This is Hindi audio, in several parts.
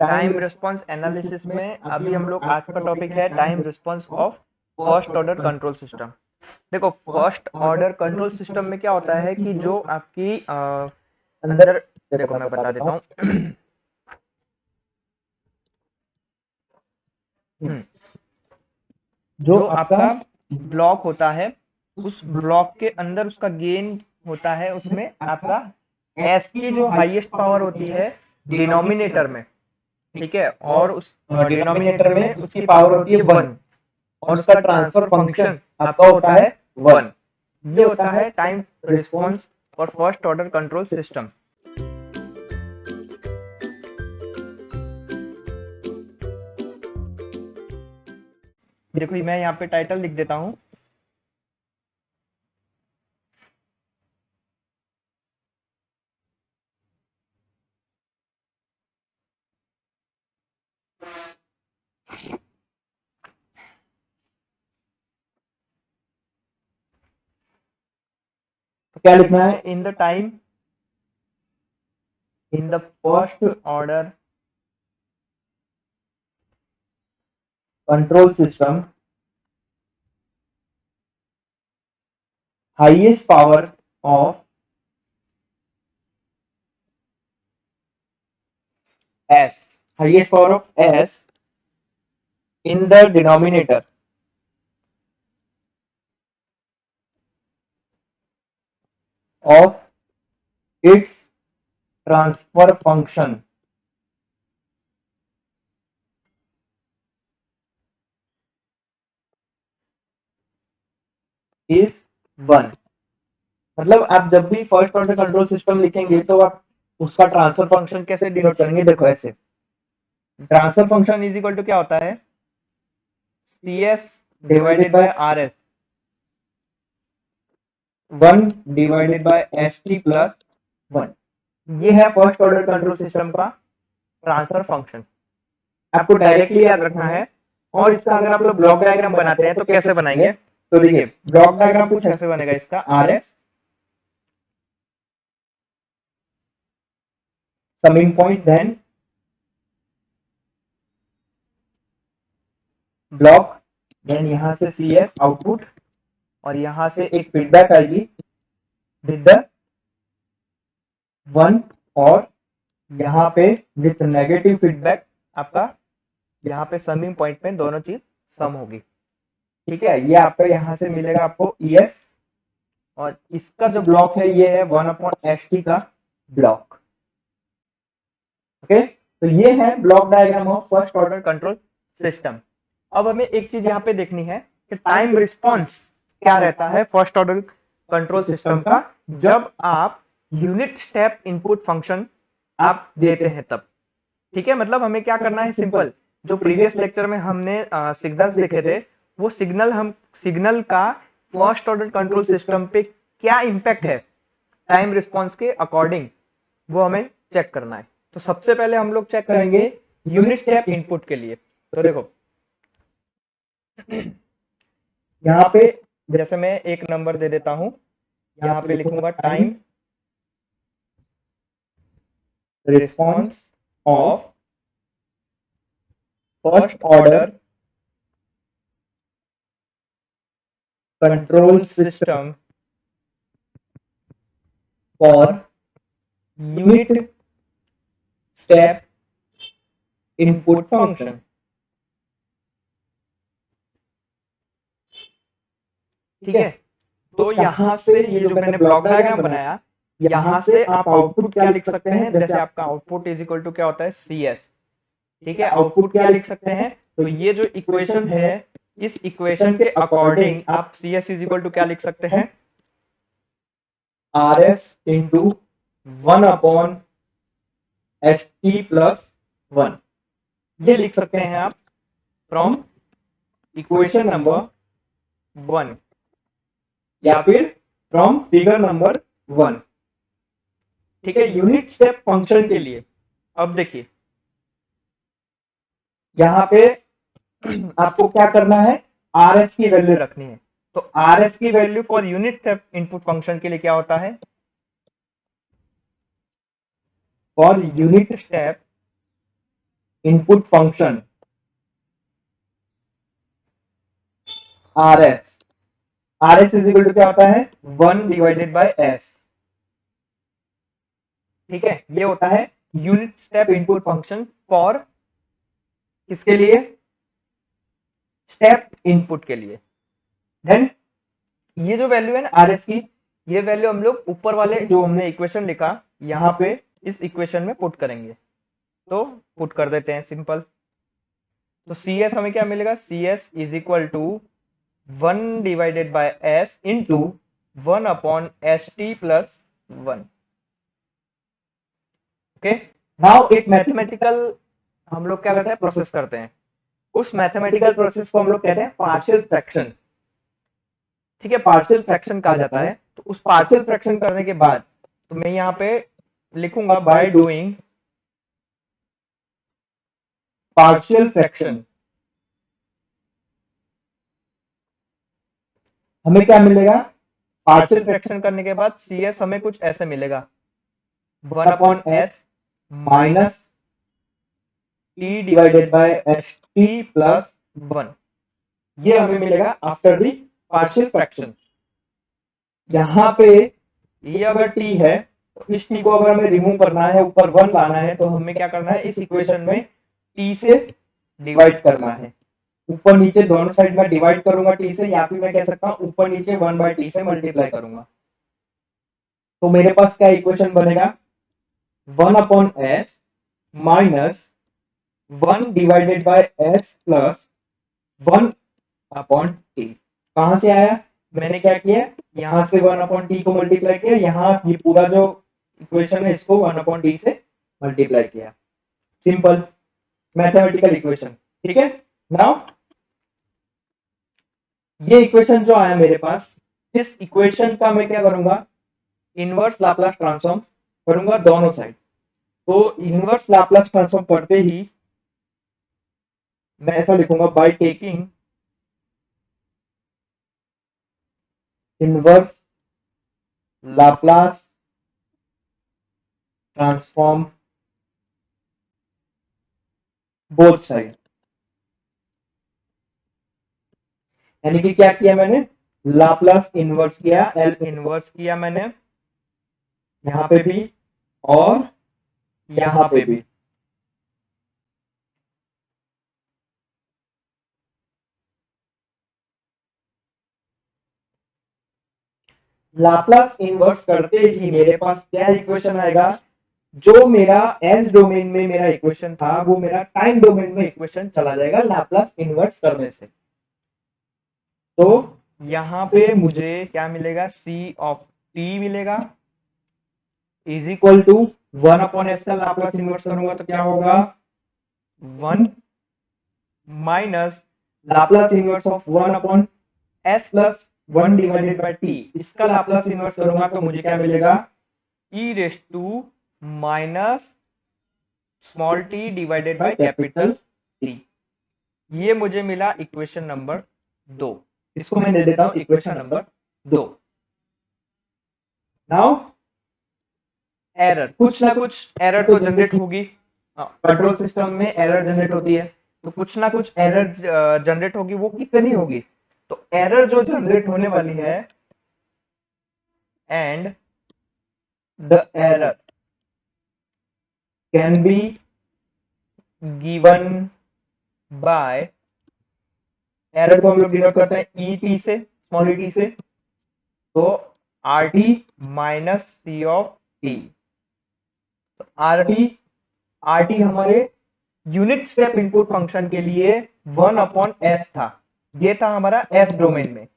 टाइम रिस्पॉन्स एनालिसिस में अभी हम लोग आज का टॉपिक है time response of first order control system. देखो, फर्स्ट ऑर्डर कंट्रोल सिस्टम में क्या होता है कि जो आपकी अंदर, देखो मैं बता देता हूँ। जो आपका ब्लॉक होता है, उस ब्लॉक के अंदर उसका गेन होता है, उसमें आपका एस की जो हाईएस्ट पावर होती है डिनोमिनेटर में, ठीक है, और उस डिनोमिनेटर में उसकी पावर होती है 1 और उसका ट्रांसफर फंक्शन आपका होता है 1। ये होता है time response for first order control system. देखो मैं यहाँ पे टाइटल लिख देता हूँ। तो क्या लिखना है? In the time, in the first order control system, highest power of S, highest power of S in the denominator of its transfer function is 1। मतलब आप जब भी फर्स्ट ऑर्डर कंट्रोल सिस्टम लिखेंगे तो आप उसका ट्रांसफर फंक्शन कैसे डिनोट करेंगे? देखो ऐसे, transfer function is equal to क्या होता है? CS divided by RS, 1 divided by ST plus 1। ये है फर्स्ट ऑर्डर कंट्रोल सिस्टम का ट्रांसफर फंक्शन। आपको डायरेक्टली याद रखना है। और इसका अगर आप लोग ब्लॉक डायग्राम बनाते हैं तो कैसे बनाएंगे? तो देखिए, ब्लॉक डायग्राम कुछ ऐसे बनेगा इसका। RS summing point, then block, then यहां से CS आउटपुट, और यहां से एक फीडबैक आएगी विद द 1, और यहाँ पे विथ नेगेटिव फीडबैक आपका यहाँ पे समिंग पॉइंट में दोनों चीज सम होगी। ठीक है, ये आपका यहाँ से मिलेगा आपको ES, और इसका जो ब्लॉक है ये है 1/ST का ब्लॉक। ओके, तो ये है block diagram of first order control system. अब हमें एक चीज यहाँ पे देखनी है कि टाइम रिस्पॉन्स क्या रहता है फर्स्ट ऑर्डर कंट्रोल सिस्टम का, जब आप यूनिट स्टेप इनपुट फंक्शन आप देते हैं तब। ठीक है, मतलब हमें क्या करना है? सिंपल, जो प्रीवियस लेक्चर में हमने सिग्नल्स देखे थे, वो सिग्नल का फर्स्ट ऑर्डर कंट्रोल सिस्टम पे क्या इंपैक्ट है टाइम रिस्पॉन्स के अकॉर्डिंग, वो हमें चेक करना है। तो सबसे पहले हम लोग चेक करेंगे यूनिट स्टेप इनपुट के लिए। तो देखो यहाँ पे जैसे मैं एक नंबर दे देता हूं, यहाँ पे लिखूंगा time response of first order control system for unit step input function. ठीक है, तो यहां से ये जो मैंने ब्लॉक डायग्राम बनाया, यहां से आप आउटपुट क्या लिख सकते हैं? जैसे आपका आउटपुट इज इक्वल टू क्या होता है? CS। ठीक है, आउटपुट क्या लिख सकते हैं? तो ये जो इक्वेशन है, इस इक्वेशन के अकॉर्डिंग आप CS इज इक्वल टू क्या लिख सकते हैं? RS इंटू 1/ST प्लस 1, ये लिख सकते हैं आप फ्रॉम इक्वेशन नंबर 1, या फिर फ्रॉम फिगर नंबर 1। ठीक है, यूनिट स्टेप फंक्शन के लिए अब देखिए यहाँ पे आपको क्या करना है? RS की वैल्यू रखनी है। तो RS की value for unit step input function के लिए क्या होता है? For unit step input function R S, R S is equal to क्या होता है 1 डिवाइडेड बाय एस। ठीक है, ये होता है unit step input function for किसके लिए, स्टेप इनपुट के लिए। देन ये जो वैल्यू है ना आर एस की, ये वैल्यू हम लोग ऊपर वाले जो हमने इक्वेशन लिखा यहाँ पे इस इक्वेशन में पुट करेंगे। तो पुट कर देते हैं सिंपल। तो सी एस हमें क्या मिलेगा, C S is equal to 1 divided by S into 1 upon S T plus 1। Okay, now एक मैथमेटिकल हम लोग क्या करते हैं, प्रोसेस करते हैं। उस मैथमेटिकल प्रोसेस को हम लोग कहते हैं पार्शियल फ्रैक्शन। ठीक है, पार्शियल फ्रैक्शन कहा जाता है। तो उस पार्शियल फ्रैक्शन करने के बाद तो मैं यहाँ पे लिखूंगा बाय डूइंग पार्शियल फ्रैक्शन, हमें क्या मिलेगा, पार्शियल फ्रैक्शन करने के बाद सी एस हमें कुछ ऐसे मिलेगा 1 upon S minus T divided by S T plus 1। ये हमें मिलेगा आफ्टर दी पार्शियल फ्रैक्शन। यहाँ पे ये अगर टी है तो इस टी को अगर हमें रिमूव करना है, ऊपर 1 लाना है, तो हमें क्या करना है, इस इक्वेशन में टी से डिवाइड करना है। ऊपर नीचे दोनों साइड में डिवाइड करूंगा टी से, या फिर मैं कह सकता हूँ ऊपर नीचे 1 बाय टी से मल्टीप्लाई करूंगा। तो मेरे पास क्या इक्वेशन बनेगा, 1 upon S minus 1 divided by S plus 1 upon T. कहां से आया, मैंने क्या किया, यहां से 1 अपॉन टी को मल्टीप्लाई किया, यहाँ ये पूरा जो इक्वेशन है इसको 1 अपॉन टी से मल्टीप्लाई किया। Simple mathematical equation. ठीक है, नाउ ये इक्वेशन जो आया मेरे पास, इस इक्वेशन का मैं क्या करूंगा, इनवर्स लाप्लास ट्रांसफॉर्म करूंगा दोनों साइड। तो इनवर्स लाप्लास ट्रांसफॉर्म करते ही मैं ऐसा लिखूंगा bye taking inverse Laplace transform both side. यानी कि क्या किया मैंने, लाप्लास इनवर्स किया, एल इनवर्स किया मैंने यहां पे भी और यहां पे भी। लाप्लास इनवर्स करते ही मेरे पास क्या इक्वेशन आएगा, जो मेरा एस डोमेन में मेरा इक्वेशन था वो मेरा टाइम डोमेन में इक्वेशन चला जाएगा लाप्लास इनवर्स करने से। तो यहाँ पे मुझे क्या मिलेगा, सी ऑफ टी मिलेगा is equal to 1 upon S का लाप्लास इनवर्स करूंगा तो क्या होगा 1 minus Laplace inverse of 1 upon S plus 1 divided by T. इसका लाप्लास इनवर्स करूंगा तो मुझे क्या मिलेगा, e raise to minus small t divided by capital T. ये मुझे मिला इक्वेशन नंबर 2। इसको मैं दे देता हूं इक्वेशन नंबर 2। नाउ एरर, कुछ ना कुछ एरर तो जनरेट होगी, कंट्रोल सिस्टम में एरर जनरेट होती है, तो कुछ ना कुछ एरर जनरेट होगी। वो कितनी होगी, तो एरर जो जनरेट होने वाली है, and the error can be given by, error को हम लोग डिनोट करते हैं ई टी से, स्मॉल ई टी से, तो R T minus C of T. तो आर टी हमारे यूनिट स्टेप इनपुट फंक्शन के लिए 1 अपॉन एस था, ये था हमारा एस डोमेन में।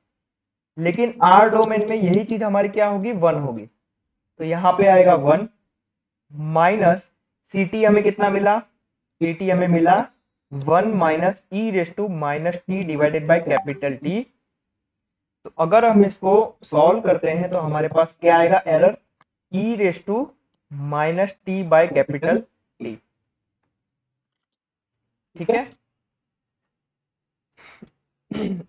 लेकिन आर डोमेन में यही चीज हमारी क्या होगी, 1 होगी। तो यहां पे आएगा 1 माइनस सी टी, हमें कितना मिला, सी टी हमें मिला 1 minus E raise to minus T divided by capital T. तो अगर हम इसको सॉल्व करते हैं तो हमारे पास क्या आएगा, error E raise to minus T by capital T. ठीक है,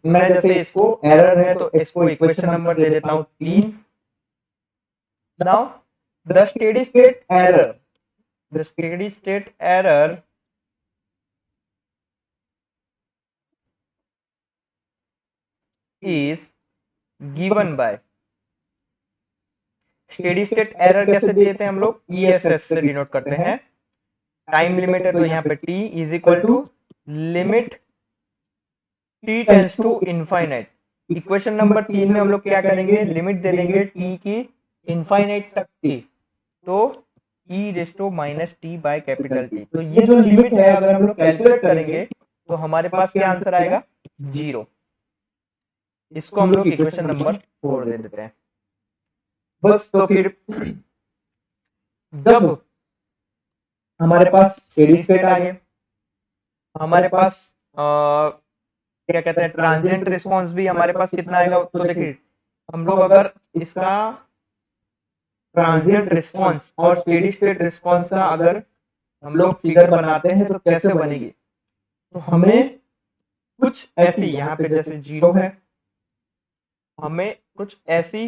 मैं जैसे इसको एरर है तो इसको इक्वेशन नंबर दे देता हूं 3। Now the steady state error, the steady state error is given by steady state error कैसे देते हैं हम लोग, ESS से डिनोट करते हैं। टाइम लिमिट है तो यहाँ पे t is equal to limit t tends to infinite. Equation number 3 में हम लोग क्या करेंगे, लिमिट दे देंगे t की इनफाइनाइट तक की, तो e raise to minus T by capital T। तो ये जो लिमिट है अगर हम लोग कैलकुलेट करेंगे तो हमारे पास क्या आंसर आएगा, 0। इसको हम लोग इक्वेशन नंबर 4 दे देते हैं बस। तो फिर जब हमारे पास स्टेडी स्टेट आ गया, हमारे पास क्या कहते हैं ट्रांजिएंट रिस्पांस भी हमारे पास कितना आएगा, तो देखिए हम लोग अगर इसका ट्रांजिएंट रिस्पांस और स्टेडी स्टेट रिस्पांस का अगर हम लोग फिगर बनाते हैं तो कैसे बनेगी, तो हमें कुछ ऐसी, यहाँ पे जैसे 0 है, हमें कुछ ऐसी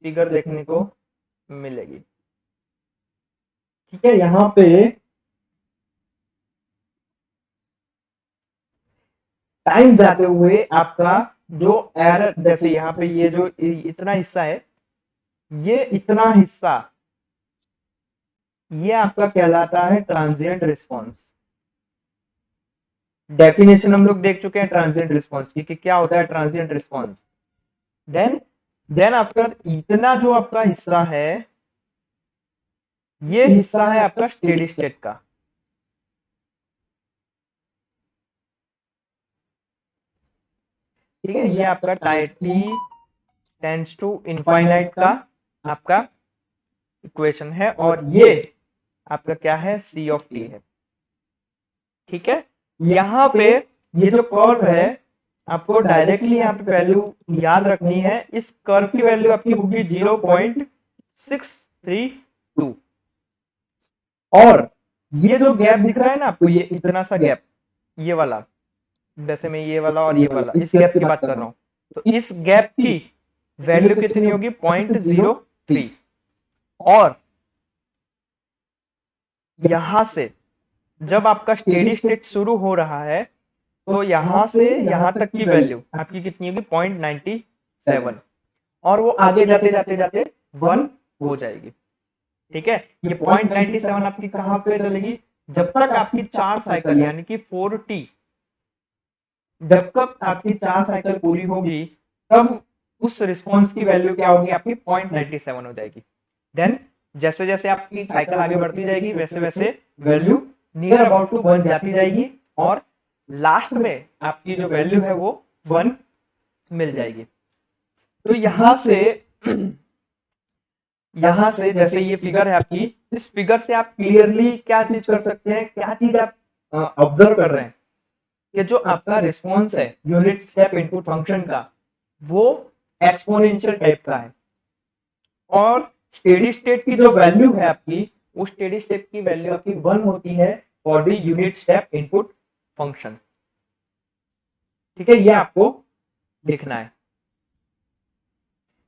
फिगर देखने को मिलेगी। ठीक है, यहाँ पे टाइम जाते हुए आपका जो एरर, जैसे यहाँ पे ये जो इतना हिस्सा है, ये इतना हिस्सा, ये आपका कहलाता है ट्रांजिएंट रिस्पांस। डेफिनेशन हम लोग देख चुके हैं ट्रांजिएंट रिस्पांस की कि क्या होता है ट्रांजिएंट रिस्पांस। देन आफ्टर इतना जो आपका हिस्सा है, ये हिस्सा है आपका स्टेडी स्टेट का। ठीक है, ये आपका t टेंड्स टू इनफाइनाइट का आपका इक्वेशन है, और ये आपका क्या है, c ऑफ t है। ठीक है, यहाँ पे ये जो कर्व है आपको डायरेक्टली यहाँ पे वैल्यू याद रखनी है। इस कर्व की वैल्यू आपकी होगी 0.632, और ये जो गैप दिख रहा है ना आपको, ये इतना सा गैप, ये वाला, जैसे मैं ये वाला और ये वाला, इस गैप की बात कर रहा हूं, तो इस गैप की वैल्यू कितनी होगी, 0.03। और यहां से जब आपका स्टेडी स्टेट शुरू हो रहा है तो यहां से यहां तक की वैल्यू आपकी कितनी होगी, 0.97, और वो आगे जाते जाते जाते 1 हो जाएगी। ठीक है, ये 0.97 आपकी कहां पे चलेगी, जब तक आपकी 4 साइकिल यानी कि 4t, जब तक आपकी 4 साइकिल पूरी होगी तब उस रिस्पॉन्स की वैल्यू क्या होगी, आपकी 0.97 हो जाएगी। देन जैसे जैसे आपकी साइकिल आगे बढ़ती जाएगी वैसे वैसे वैल्यू नियर अबाउट टू 1 जाती जाएगी, और लास्ट में आपकी जो वैल्यू है वो 1 मिल जाएगी। तो यहां से जैसे ये फिगर है आपकी, इस फिगर से आप क्लियरली क्या चीज कर सकते हैं, क्या चीज आप ऑब्जर्व कर रहे हैं कि जो आपका रिस्पॉन्स है यूनिट स्टेप इनपुट फंक्शन का, वो एक्सपोनेंशियल टाइप का है, और स्टेडी स्टेट की जो वैल्यू है आपकी, उस स्टेडी स्टेट की वैल्यू आपकी 1 होती है for the unit step input function. ठीक है, ये आपको लिखना है।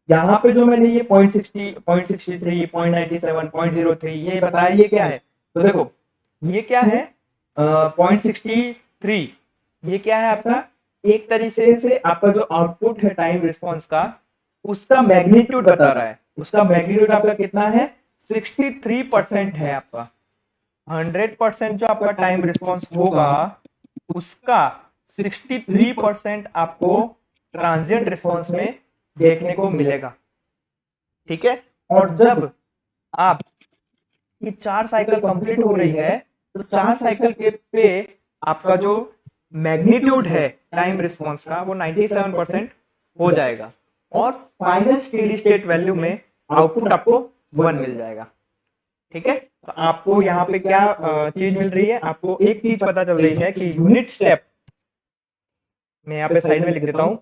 यहाँ पे जो मैंने ये 0.60, 0.63, 0.97, 0.03 ये बताया, ये क्या है, तो देखो ये क्या है, 0.63 ये क्या है आपका, एक तरीके से आपका जो आउटपुट है टाइम रिस्पॉन्स का, उसका मैग्नीट्यूड बता रहा है। उसका मैग्नीट्यूड आपका कितना है, 63% है आपका। 100% जो आपका टाइम रिस्पॉन्स होगा उसका 63% आपको ट्रांजिएंट रिस्पॉन्स में देखने को मिलेगा। ठीक है, और जब आप ये 4 साइकिल कंप्लीट हो रही है तो 4 साइकिल के पे आपका जो मैग्नीट्यूड है टाइम रिस्पॉन्स का वो 97% हो जाएगा, और फाइनल स्टेडी स्टेट वैल्यू में आउटपुट आपको 1 मिल जाएगा। ठीक है, तो आपको यहाँ पे क्या चीज मिल रही है, आपको एक चीज पता चल रही है कि यूनिट स्टेप, मैं यहाँ पे साइड में लिख देता हूं,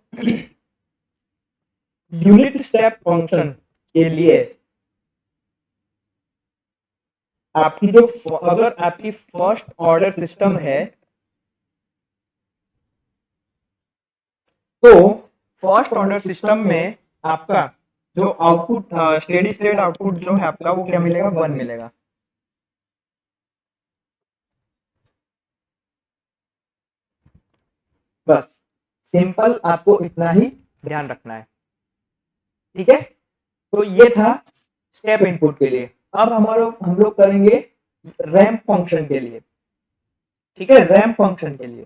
यूनिट स्टेप फंक्शन के लिए आपकी जो, अगर आपकी फर्स्ट ऑर्डर सिस्टम है तो फर्स्ट ऑर्डर सिस्टम में आपका जो आउटपुट स्टेडी स्टेट आउटपुट जो है आपका वो क्या मिलेगा, 1 मिलेगा। बस सिंपल आपको इतना ही ध्यान रखना है। ठीक है, तो ये था स्टेप इनपुट के लिए। अब हम लोग करेंगे रैंप फंक्शन के लिए। ठीक है, रैंप फंक्शन के लिए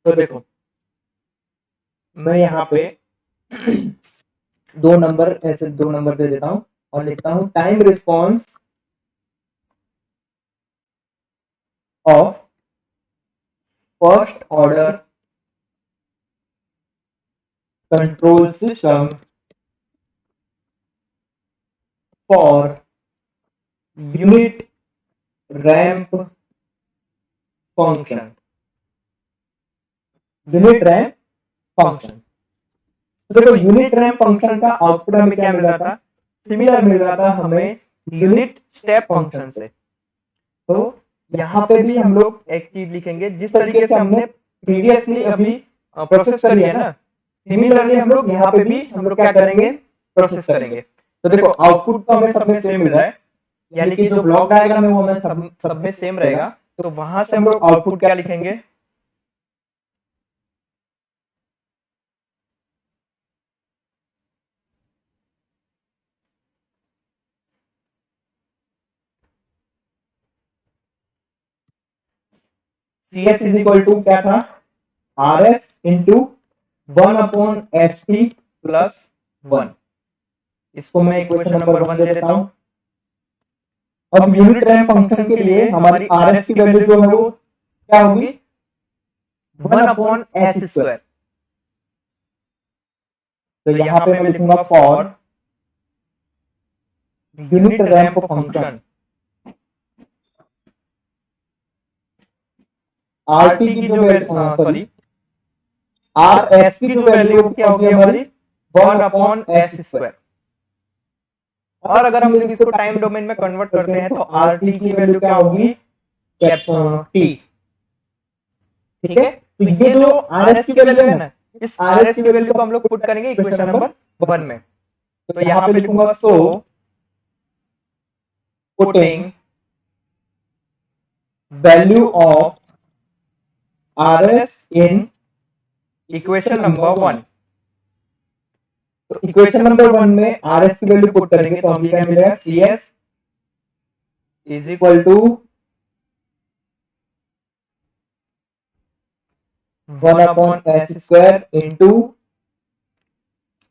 तो देखो मैं यहाँ पे दो नंबर ऐसे दो नंबर दे देता हूं और लिखता हूं time response of first order control system for unit ramp function. Unit ramp function, तो देखो यूनिट रैंप फंक्शन का आउटपुट हमें क्या मिल रहा था, सिमिलर मिल रहा था हमें यूनिट स्टेप फंक्शन से। तो यहाँ पे भी हम लोग एक चीज लिखेंगे जिस तरीके से हमने प्रीवियसली अभी प्रोसेस कर लिया ना, सिमिलरली हम लोग यहाँ पे भी हम लोग क्या करेंगे, प्रोसेस करेंगे। तो देखो आउटपुट तो हमें सब में सेम मिल रहा है, यानी कि जो ब्लॉक डायग्राम है वो हमें सब में सेम रहेगा। तो वहां से हम लोग आउटपुट क्या लिखेंगे, C S is equal to क्या था, are S into 1/st plus 1। इसको मैं इक्वेशन नंबर 1 दे देता हूं। अब यूनिट रैंप फंक्शन के लिए हमारी आर एस की वैल्यू जो है वो क्या होगी, 1/s²। तो यहाँ पे मैं लिखूंगा for unit ramp function R T की जो सॉरी आर एस की जो वैल्यू क्या होगी हमारी 1/s²। और अगर हम लोग इसको टाइम डोमेन में कन्वर्ट करते हैं तो आर टी की वैल्यू क्या होगी, टी। ठीक है, तो ये जो आर एस की वैल्यू है ना, इस आर एस की वैल्यू को हम लोग पुट करेंगे इक्वेशन नंबर 1 में। तो यहाँ पे लिखूंगा so putting value of R S in equation number 1। तो इक्वेशन नंबर 1 में आर एस की वैल्यू पुट करेंगे तो हमें क्या मिलेगा, C S is equal to 1/s² into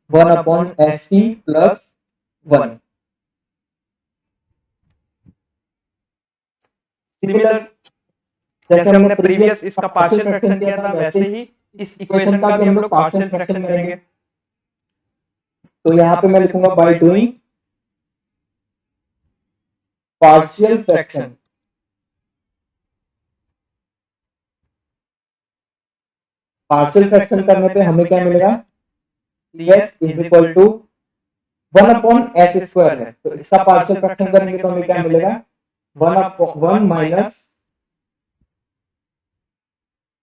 1/st plus 1। Similar जैसे हमने प्रीवियस इसका पार्शियल फ्रैक्शन किया था वैसे ही इस इक्वेशन का भी हम लोग पार्शियल फ्रैक्शन करेंगे। तो यहाँ पे मैं लिखूंगा by doing partial fraction. Partial fraction करने पे हमें क्या मिलेगा, C S is equal to 1/s² है, तो इसका पार्शियल फ्रैक्शन करेंगे तो हमें क्या मिलेगा, 1 minus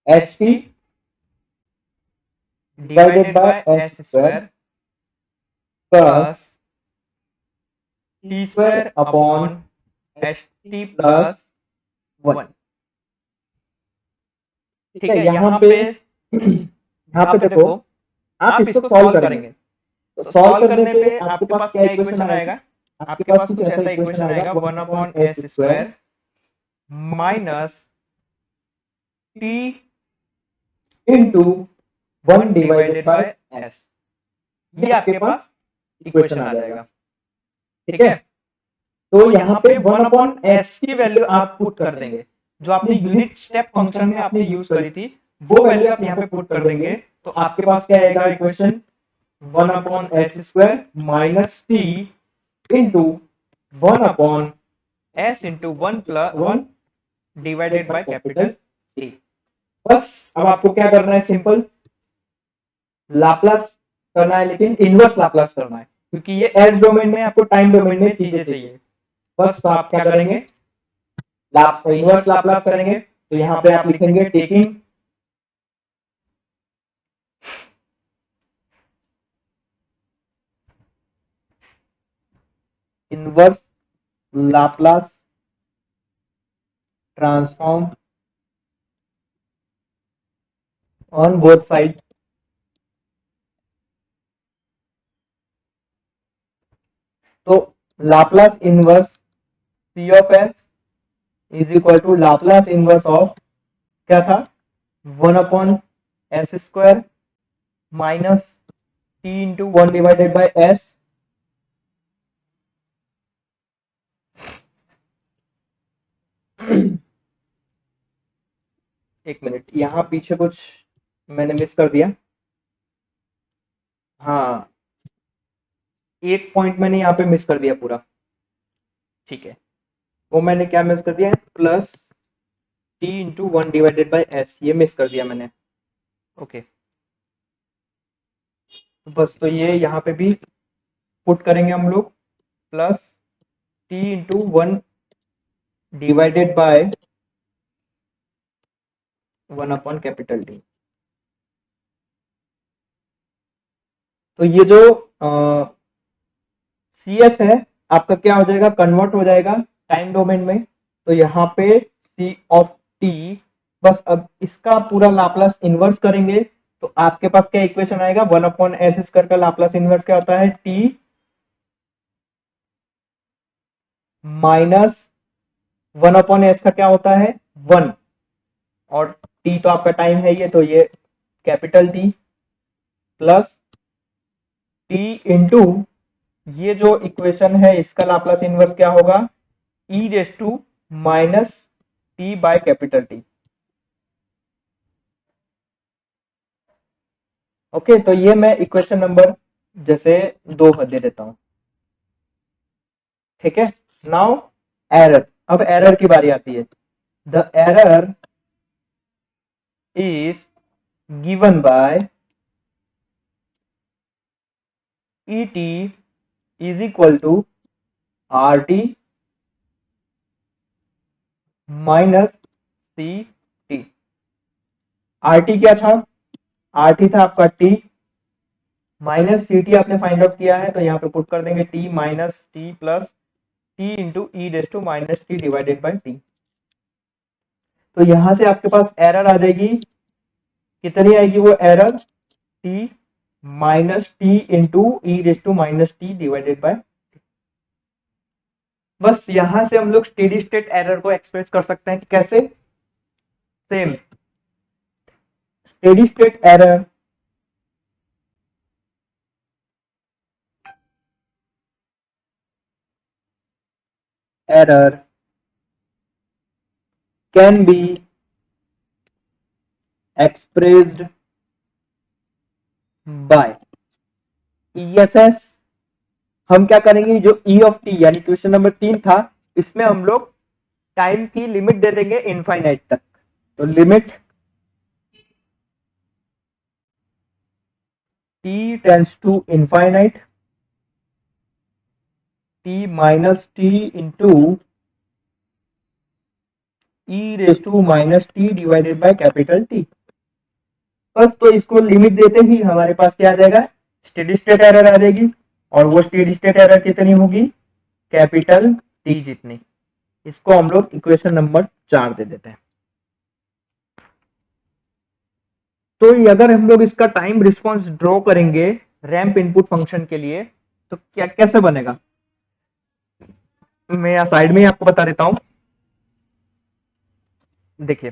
S T divided bye s² plus t² upon st plus 1। ठीक है, यहाँ पे देखो आप इसको सॉल्व करेंगे तो सॉल्व करने पे आपके पास क्या इक्वेशन आएगा, आपके पास कुछ ऐसा इक्वेशन आएगा 1/s² minus T into 1 divided by S. ये आपके पास इक्वेशन आ जाएगा। ठीक है, तो यहाँ पे 1/s की वैल्यू आप पुट कर देंगे, जो आपने यूनिट स्टेप फंक्शन में आपने यूज करी थी वो वैल्यू आप यहाँ पे पुट कर देंगे। तो आपके पास क्या आएगा equation, 1/s² minus T into 1/s into 1 plus 1 divided by capital T. बस अब आपको क्या करना है, सिंपल लाप्लास करना है, लेकिन इनवर्स लाप्लास करना है क्योंकि ये एस डोमेन में आपको टाइम डोमेन में चीजें चाहिए। बस तो आप क्या करेंगे, इनवर्स लाप्लास करेंगे। तो यहाँ पे आप लिखेंगे taking inverse Laplace transform on both side. Laplace inverse C of S is equal to Laplace inverse of क्या था 1/s² minus T into 1/s। एक मिनट, यहाँ पीछे कुछ मैंने मिस कर दिया। हाँ, एक पॉइंट मैंने यहाँ पे मिस कर दिया पूरा। ठीक है, वो मैंने क्या मिस कर दिया है, प्लस टी इंटू 1/s, ये मिस कर दिया मैंने। ओके, तो बस तो ये यहाँ पे भी पुट करेंगे हम लोग, प्लस टी इंटू 1/1/T। तो ये जो सी एस है आपका क्या हो जाएगा, कन्वर्ट हो जाएगा टाइम डोमेन में। तो यहाँ पे सी ऑफ टी, बस अब इसका पूरा लाप्लास इनवर्स करेंगे तो आपके पास क्या इक्वेशन आएगा, 1/s² का लाप्लास इनवर्स क्या होता है, टी माइनस 1/s का क्या होता है 1, और टी तो आपका टाइम है ये, तो ये capital T plus T into ये जो इक्वेशन है इसका लाप्लास इनवर्स क्या होगा, e raise to minus T by capital T. Okay, तो ये मैं इक्वेशन नंबर जैसे 2 दे देता हूं। ठीक है, नाउ एरर, अब एरर की बारी आती है। The error is given by E T is equal to R T minus C T. R T क्या था, आर टी था आपका टी, माइनस सी टी आपने फाइंड आउट किया है, तो यहाँ पे पुट कर देंगे T minus T plus T into E raise to minus T divided by T. तो यहां से आपके पास एरर आ जाएगी, कितनी आएगी वो error, T minus T into E raise to minus T divided by. बस यहां से हम लोग स्टेडी स्टेट एरर को एक्सप्रेस कर सकते हैं, कैसे, same steady state error error can be expressed by ESS. हम क्या करेंगे, जो ई ऑफ टी यानी क्वेश्चन नंबर 3 था, इसमें हम लोग टाइम की लिमिट दे देंगे इनफाइनाइट तक। तो limit t tends to infinite t minus T into E raise to minus T divided by capital T. बस तो इसको लिमिट देते ही हमारे पास क्या आ जाएगा, स्टेडी स्टेट एरर आ जाएगी, और वो स्टेडी स्टेट एरर कितनी होगी, कैपिटल टी जितनी। इसको हम लोग इक्वेशन नंबर 4 दे देते हैं। तो अगर हम लोग इसका टाइम रिस्पॉन्स ड्रॉ करेंगे रैंप इनपुट फंक्शन के लिए, तो क्या कैसे बनेगा, मैं यहाँ साइड में ही आपको बता देता हूं। देखिए,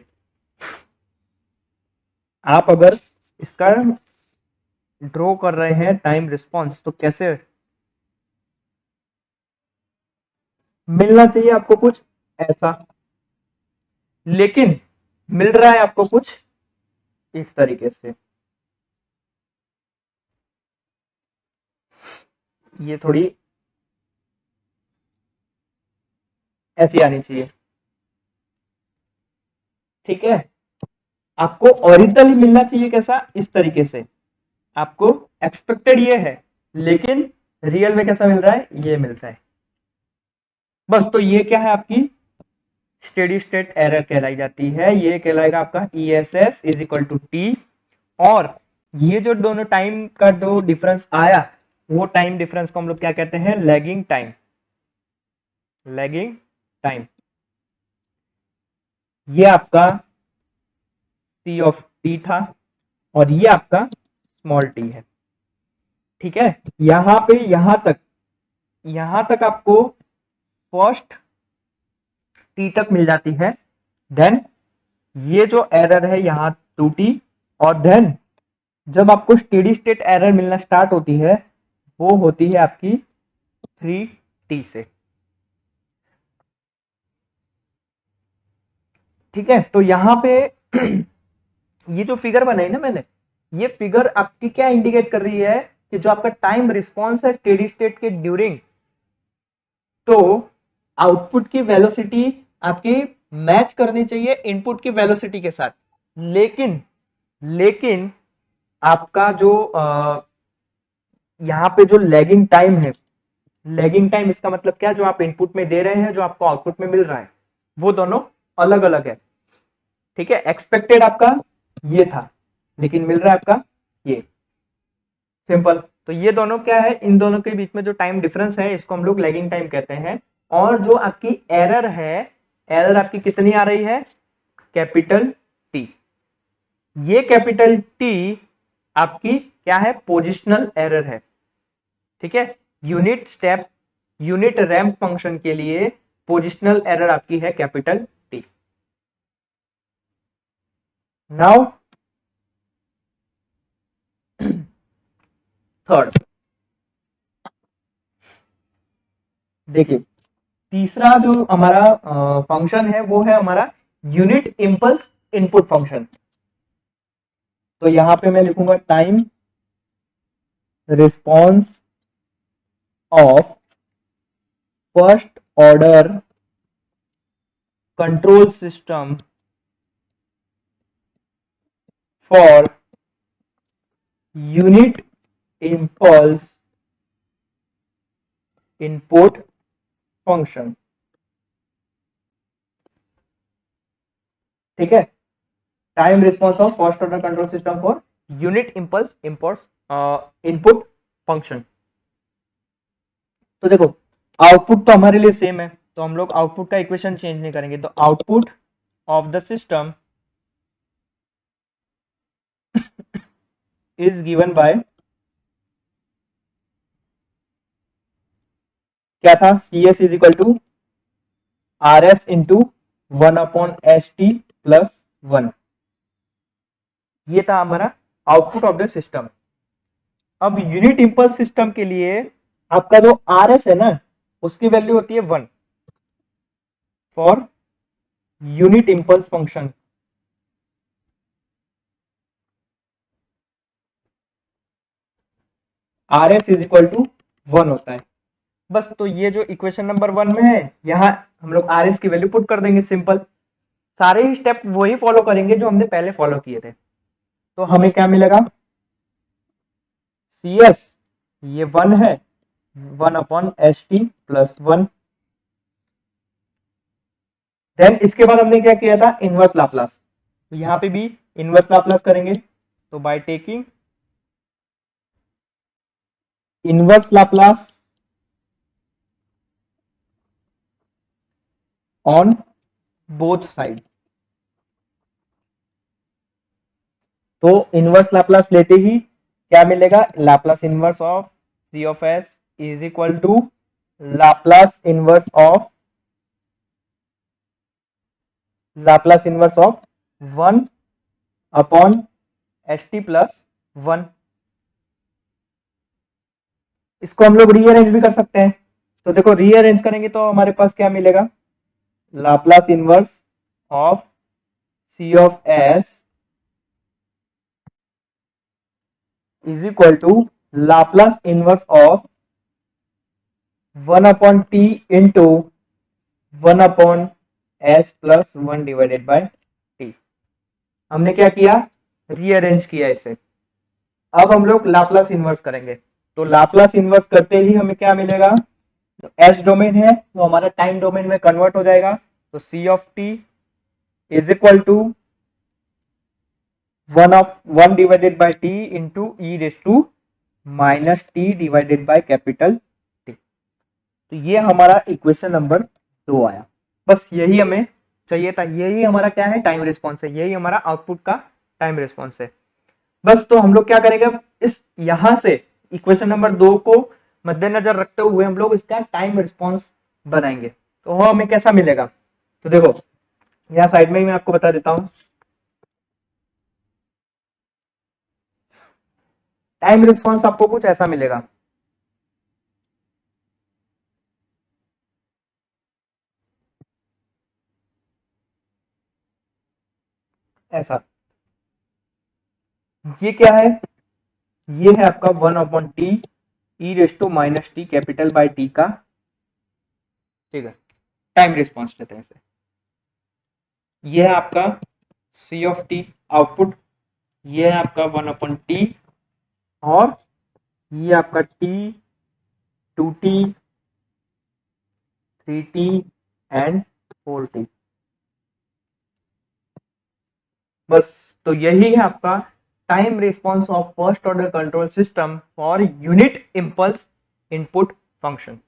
आप अगर इसका ड्रॉ कर रहे हैं टाइम रिस्पॉन्स, तो कैसे मिलना चाहिए आपको कुछ ऐसा, लेकिन मिल रहा है आपको कुछ इस तरीके से। ये थोड़ी ऐसी आनी चाहिए। ठीक है, आपको ओरिजिनली मिलना चाहिए कैसा, इस तरीके से। आपको एक्सपेक्टेड ये है, लेकिन रियल में कैसा मिल रहा है, ये मिलता है। बस तो ये क्या है, आपकी स्टेडी स्टेट एरर कहलाई जाती है। ये कहलाएगा आपका E S S is equal to T, और ये जो दोनों टाइम का जो डिफरेंस आया, वो टाइम डिफरेंस को हम लोग क्या कहते हैं, लैगिंग टाइम। लैगिंग टाइम, ये आपका सी ऑफ टी था, और ये आपका स्मॉल टी है। ठीक है, यहां पे यहां तक यहां तक आपको फर्स्ट टी तक मिल जाती है, देन ये जो एरर है यहाँ 2t, और देन जब आपको स्टेडी स्टेट एरर मिलना स्टार्ट होती है वो होती है आपकी 3t से। ठीक है, तो यहाँ पे ये जो फिगर बनाई ना मैंने, ये फिगर आपकी क्या इंडिकेट कर रही है कि जो आपका टाइम रिस्पॉन्स है स्टेडी स्टेट के ड्यूरिंग, तो आउटपुट की वेलोसिटी आपकी मैच करनी चाहिए इनपुट की वेलोसिटी के साथ। लेकिन लेकिन आपका जो यहाँ पे जो लैगिंग टाइम है, लैगिंग टाइम इसका मतलब क्या, जो आप इनपुट में दे रहे हैं जो आपको आउटपुट में मिल रहा है वो दोनों अलग अलग है। ठीक है, एक्सपेक्टेड आपका ये था लेकिन मिल रहा है आपका ये, सिंपल। तो ये दोनों क्या है, इन दोनों के बीच में जो टाइम डिफरेंस है इसको हम लोग लैगिंग टाइम कहते हैं। और जो आपकी एरर है, एरर आपकी कितनी आ रही है, कैपिटल टी। ये कैपिटल टी आपकी क्या है, पोजिशनल एरर है। ठीक है, unit step unit ramp function के लिए पोजिशनल एरर आपकी है कैपिटल टी। नाउ थर्ड, देखिए तीसरा जो हमारा फंक्शन है वो है हमारा यूनिट इंपल्स इनपुट फंक्शन। तो यहां पे मैं लिखूंगा time response of first order control system for unit impulse input function. ठीक है, time response of first order control system for unit impulse input function. तो देखो आउटपुट तो हमारे लिए सेम है, तो हम लोग आउटपुट का इक्वेशन चेंज नहीं करेंगे। तो output of the system is given by, क्या था, C S is equal to R S into 1/st plus 1। ये था हमारा आउटपुट ऑफ द सिस्टम। अब यूनिट इंपल्स सिस्टम के लिए आपका जो आर एस है ना, उसकी वैल्यू होती है 1 for unit impulse function. R S is equal to 1 होता है बस। तो ये जो इक्वेशन नंबर 1 में है, यहाँ हम लोग आर एस की वैल्यू पुट कर देंगे, सिंपल। सारे ही स्टेप वही फॉलो करेंगे जो हमने पहले फॉलो किए थे। तो हमें क्या मिलेगा, सी एस ये 1 है, 1/st प्लस 1। देन इसके बाद हमने क्या किया था, इनवर्स लाप्लास। तो यहाँ पे भी इनवर्स लाप्लास करेंगे। तो by taking inverse Laplace on both side, तो इनवर्स लाप्लास लेते ही क्या मिलेगा, Laplace inverse of C of S is equal to Laplace inverse of Laplace inverse of 1/st plus 1। इसको हम लोग रीअरेंज भी कर सकते हैं। तो देखो रीअरेंज करेंगे तो हमारे पास क्या मिलेगा, Laplace inverse of C of S is equal to Laplace inverse of 1/t into 1/s plus 1 divided by T. हमने क्या किया, रीअरेंज किया इसे। अब हम लोग लाप्लास इनवर्स करेंगे। तो लाप्लास इनवर्स करते ही हमें क्या मिलेगा, एस डोमेन है तो हमारा टाइम डोमेन में कन्वर्ट हो जाएगा। तो C of T is equal to 1 divided by T into E raise to minus T divided by capital T. तो ये हमारा इक्वेशन नंबर 2 आया। बस यही हमें चाहिए था, यही हमारा क्या है, टाइम रिस्पॉन्स है, यही हमारा आउटपुट का टाइम रिस्पॉन्स है। बस तो हम लोग क्या करेंगे, इस यहां से इक्वेशन नंबर 2 को मद्देनजर रखते हुए हम लोग इसका टाइम रिस्पॉन्स बनाएंगे, तो वो हमें कैसा मिलेगा। तो देखो यहाँ साइड में ही मैं आपको बता देता हूँ, टाइम रिस्पॉन्स आपको कुछ ऐसा मिलेगा। ऐसा, ये क्या है, ये है आपका 1/t E raise to minus T capital by T का, ठीक है, टाइम रिस्पॉन्स लेते हैं इसे। ये है आपका सी ऑफ टी आउटपुट, ये है आपका 1/t, और ये आपका T, 2t, 3t and 4t। बस, तो यही है आपका time response of first order control system for unit impulse input function.